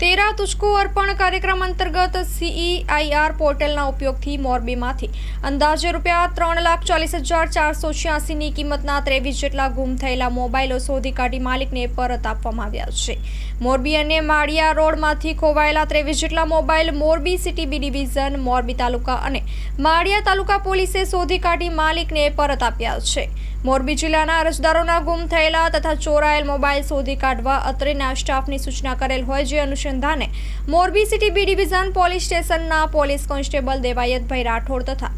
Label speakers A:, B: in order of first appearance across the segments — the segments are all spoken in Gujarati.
A: तेरा तुझको अर्पण कार्यक्रम अंतर्गत CEIR પોર્ટલના ઉપયોગથી મોરબીમાંથી અંદાજે રૂપિયા 3,40,486ની કિંમતના 23 જેટલા ગુમ થયેલા મોબાઈલો શોધી કાઢી માલિકને પરત આપવામાં આવ્યા છે। મોરબી અને માળિયા રોડમાંથી ખોવાયેલા 23 જેટલા mobile Morbi city B division, Morbi taluka અને માળિયા તાલુકા પોલીસે શોધી કાઢી માલિકને પરત આપ્યા છે। મોરબી જિલ્લાના અરજદારોના ગુમ થયેલા તથા ચોરાયેલ મોબાઈલ શોધી કાઢવા અત્રેના સ્ટાફની સૂચના કરેલ હોય, જે અનુસંધાને Morbi city B division police સ્ટેશનના પોલીસ કોન્સ્ટેબલ દેવાયતભાઈ રાઠોડ તથા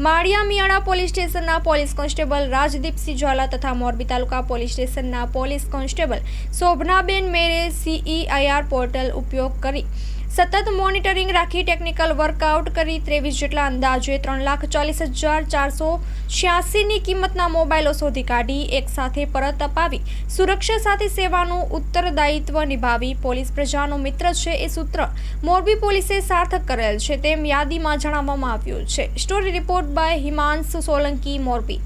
A: માળિયા મિયાણા પોલીસ સ્ટેશનના પોલીસ કોન્સ્ટેબલ રાજદીપસિંહ ઝાલા તથા મોરબી તાલુકા પોલીસ સ્ટેશનના પોલીસ કોન્સ્ટેબલ શોભનાબેન મેરે CEIR પોર્ટલ ઉપયોગ કરી સતત મોનિટરિંગ રાખી ટેકનિકલ વર્કઆઉટ કરી 23 જેટલા અંદાજે 3,40,486ની કિંમતના મોબાઈલો શોધી કાઢી એક સાથે પરત અપાવી સુરક્ષા સાથે સેવાનું ઉત્તરદાયિત્વ નિભાવી પોલીસ પ્રજાનો મિત્ર છે એ સૂત્ર મોરબી પોલીસે સાર્થક કરેલ છે, તેમ યાદીમાં જણાવવામાં આવ્યું છે। Story report by Himanshu Solanki, Morbi.